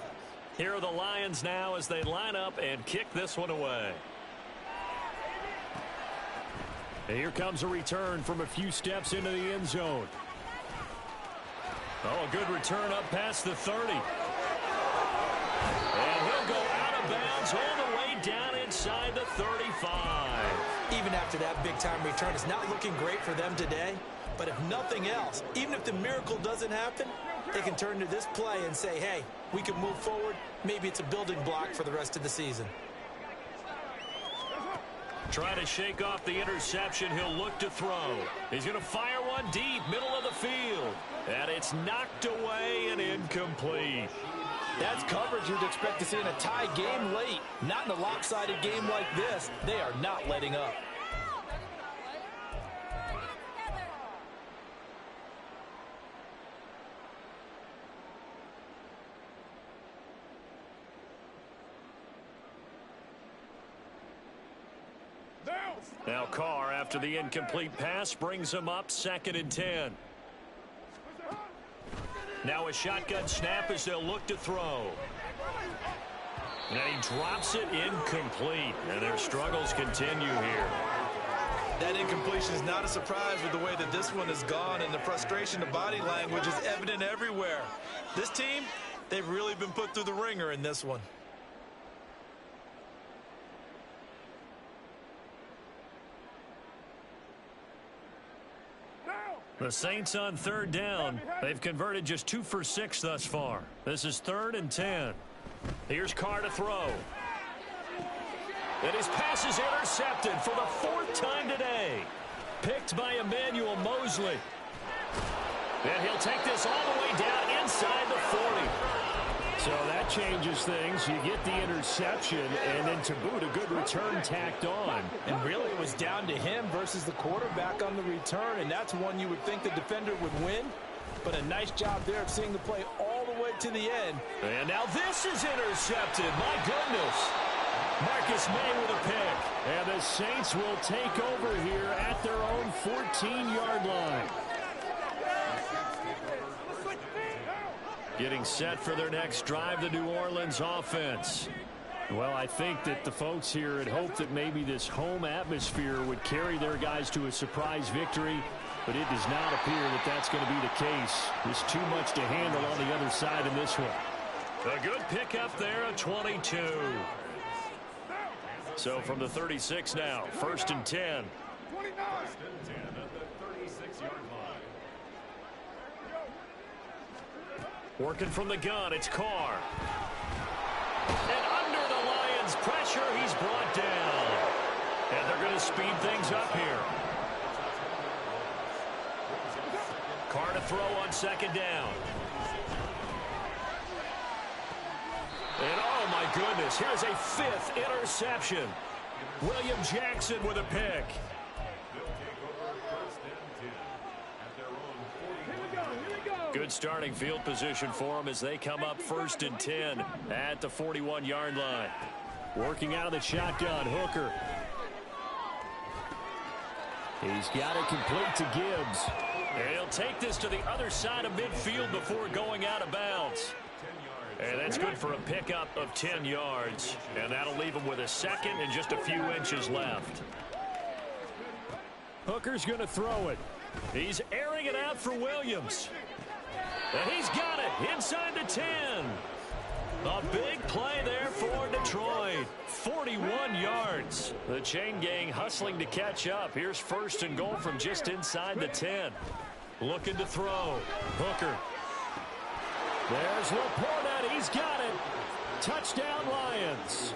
Here are the Lions now as they line up and kick this one away. And here comes a return from a few steps into the end zone. Oh, a good return up past the 30. And he'll go out of bounds all the way down inside the 35. Even after that big-time return, it's not looking great for them today. But if nothing else, even if the miracle doesn't happen, they can turn to this play and say, hey, we can move forward. Maybe it's a building block for the rest of the season. Trying to shake off the interception. He'll look to throw. He's going to fire one deep, middle of the field. And it's knocked away and incomplete. That's coverage you'd expect to see in a tie game late. Not in a lopsided game like this. They are not letting up. Now Carr, after the incomplete pass, brings him up 2nd and 10. Now a shotgun snap as they'll look to throw. And he drops it incomplete. And their struggles continue here. That incompletion is not a surprise with the way that this one has gone, and the frustration, the body language is evident everywhere. This team, they've really been put through the ringer in this one. The Saints on 3rd down. They've converted just 2 for 6 thus far. This is 3rd and 10. Here's Carr to throw. And his pass is intercepted for the 4th time today. Picked by Emmanuel Mosley. And he'll take this all the way down inside the 40. So that changes things. You get the interception, and then to boot, a good return tacked on. And really, it was down to him versus the quarterback on the return, and that's one you would think the defender would win. But a nice job there of seeing the play all the way to the end. And now this is intercepted. My goodness. Marcus May with a pick. And the Saints will take over here at their own 14-yard line. Getting set for their next drive, the New Orleans offense. Well, I think that the folks here had hoped that maybe this home atmosphere would carry their guys to a surprise victory, but it does not appear that that's going to be the case. There's too much to handle on the other side in this one. A good pickup there at 22. So from the 36 now, 1st and 10. 29. 1st and 10 at the 36-yard line. Working from the gun, it's Carr. And under the Lions' pressure, he's brought down. And they're going to speed things up here. Carr to throw on 2nd down. And oh my goodness, here's a 5th interception. William Jackson with a pick. Good starting field position for them as they come up 1st and 10 at the 41-yard line. Working out of the shotgun, Hooker. He's got it complete to Gibbs. And he'll take this to the other side of midfield before going out of bounds. And that's good for a pickup of 10 yards. And that'll leave him with a 2nd and just a few inches left. Hooker's going to throw it. He's airing it out for Williams. And he's got it inside the 10. A big play there for Detroit. 41 yards. The chain gang hustling to catch up. Here's 1st and goal from just inside the 10. Looking to throw. Hooker. There's Laporta. He's got it. Touchdown, Lions.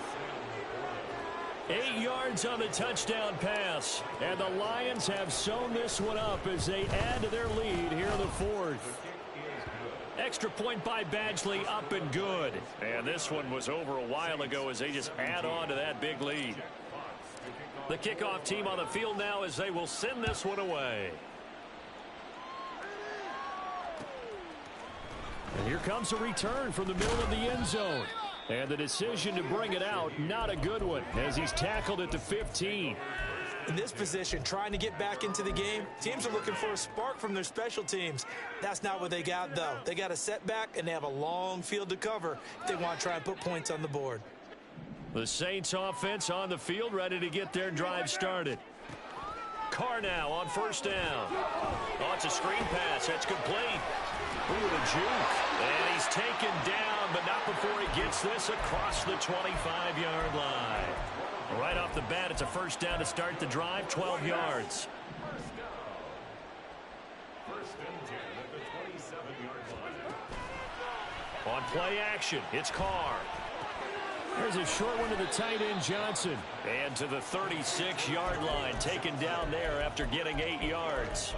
8 yards on the touchdown pass. And the Lions have sewn this one up as they add to their lead here in the fourth. Extra point by Badgley, up and good. And this one was over a while ago as they just add on to that big lead. The kickoff team on the field now as they will send this one away. And here comes a return from the middle of the end zone. And the decision to bring it out, not a good one, as he's tackled at the 15. In this position, trying to get back into the game, teams are looking for a spark from their special teams. That's not what they got, though. They got a setback, and they have a long field to cover if they want to try and put points on the board. The Saints offense on the field, ready to get their drive started. Carr now on first down. Oh, it's a screen pass. That's complete. Ooh, the juke. And he's taken down, but not before he gets this across the 25-yard line. Right off the bat, it's a first down to start the drive, 12 yards. First and 10 at the 27-yard line. On play action, it's Carr. There's a short one to the tight end, Johnson. And to the 36-yard line, taken down there after getting 8 yards.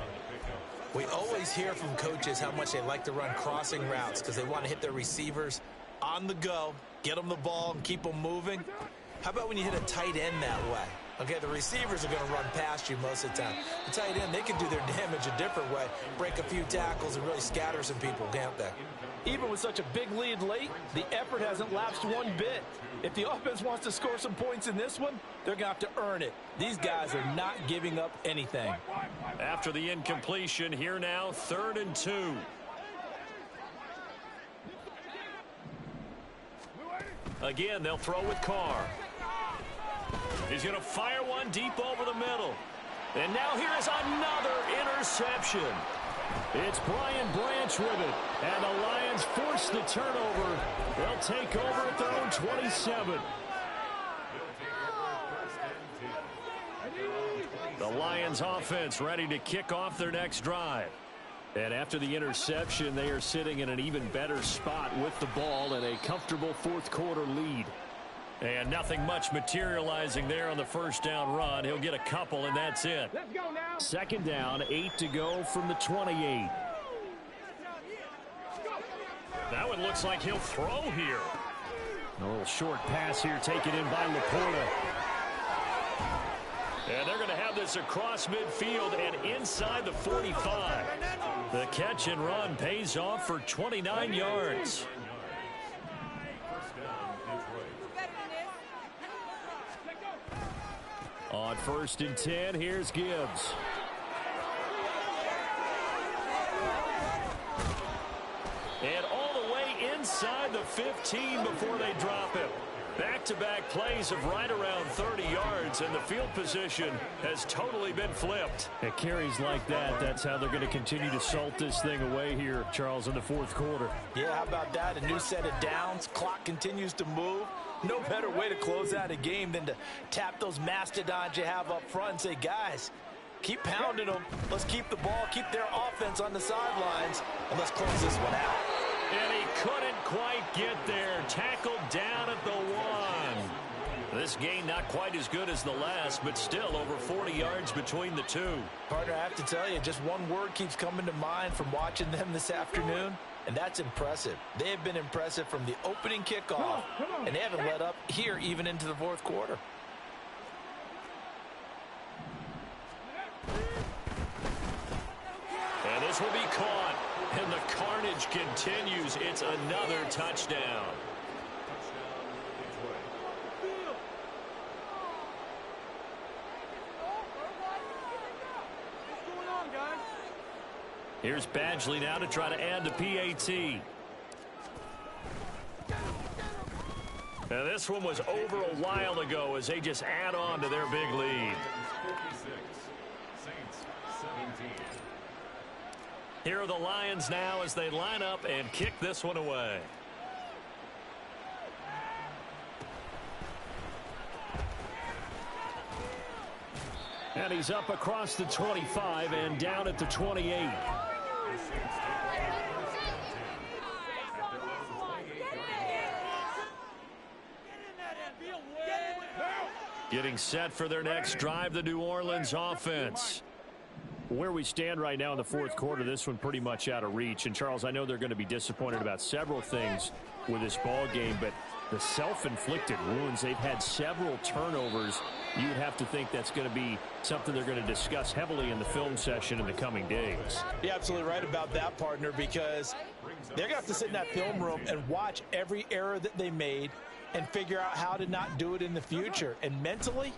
We always hear from coaches how much they like to run crossing routes because they want to hit their receivers on the go, get them the ball, and keep them moving. How about when you hit a tight end that way? Okay, the receivers are going to run past you most of the time. The tight end, they can do their damage a different way, break a few tackles and really scatter some people, can't they? Even with such a big lead late, the effort hasn't lapsed one bit. If the offense wants to score some points in this one, they're going to have to earn it. These guys are not giving up anything. After the incompletion, here now, 3rd and 2. Again, they'll throw with Carr. He's going to fire one deep over the middle. And now here is another interception. It's Brian Branch with it. And the Lions force the turnover. They'll take over at their own 27. The Lions offense ready to kick off their next drive. And after the interception, they are sitting in an even better spot with the ball and a comfortable fourth quarter lead. And nothing much materializing there on the first down run. He'll get a couple, and that's it. Let's go now. 2nd down, 8 to go from the 28. That one looks like he'll throw here. A little short pass here taken in by Laporta. And they're going to have this across midfield and inside the 45. The catch and run pays off for 29 yards. On 1st and 10, here's Gibbs. And all the way inside the 15 before they drop him. Back-to-back plays of right around 30 yards, and the field position has totally been flipped. At carries like that, that's how they're going to continue to salt this thing away here, Charles, in the fourth quarter. Yeah, how about that? A new set of downs. Clock continues to move. No better way to close out a game than to tap those mastodons you have up front and say, guys, keep pounding them. Let's keep the ball, keep their offense on the sidelines, and let's close this one out. And he couldn't quite get there. Tackled down at the 1. This game not quite as good as the last, but still over 40 yards between the two. Partner, I have to tell you, just one word keeps coming to mind from watching them this afternoon, and that's impressive. They have been impressive from the opening kickoff, and they haven't let up here even into the fourth quarter. And this will be caught. And the carnage continues. It's another touchdown. What's going on, guys? Here's Badgley now to try to add the PAT. Now this one was over a while ago as they just add on to their big lead. Here are the Lions now as they line up and kick this one away. And he's up across the 25 and down at the 28. getting set for their next drive, the New Orleans offense. Where we stand right now in the fourth quarter, this one pretty much out of reach. And, Charles, I know they're going to be disappointed about several things with this ball game, but the self-inflicted wounds, they've had several turnovers. You'd have to think that's going to be something they're going to discuss heavily in the film session in the coming days. You're absolutely right about that, partner, because they're going to have to sit in that film room and watch every error that they made and figure out how to not do it in the future. And mentally,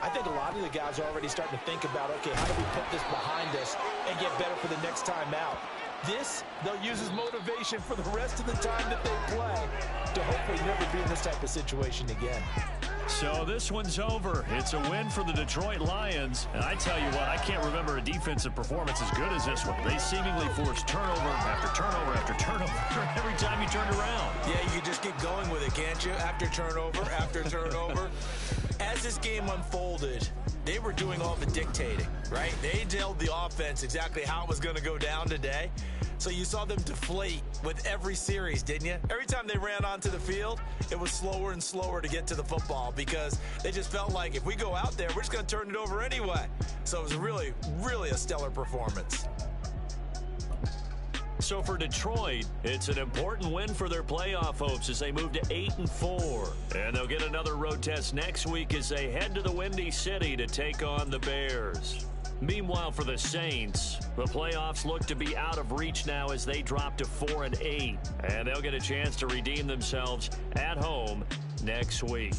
I think a lot of the guys are already starting to think about, okay, how do we put this behind us and get better for the next time out? This, they'll use as motivation for the rest of the time that they play to hopefully never be in this type of situation again. So this one's over. It's a win for the Detroit Lions. And I tell you what, I can't remember a defensive performance as good as this one. They seemingly forced turnover after turnover after turnover every time you turned around. Yeah, you can just keep going with it, can't you? After turnover, after turnover. As this game unfolded, they were doing all the dictating, right? They told the offense exactly how it was going to go down today. So you saw them deflate with every series, didn't you? Every time they ran onto the field, it was slower and slower to get to the football because they just felt like if we go out there, we're just going to turn it over anyway. So it was really, really a stellar performance. So for Detroit, it's an important win for their playoff hopes as they move to 8-4. And they'll get another road test next week as they head to the Windy City to take on the Bears. Meanwhile, for the Saints, the playoffs look to be out of reach now as they drop to 4-8. And they'll get a chance to redeem themselves at home next week.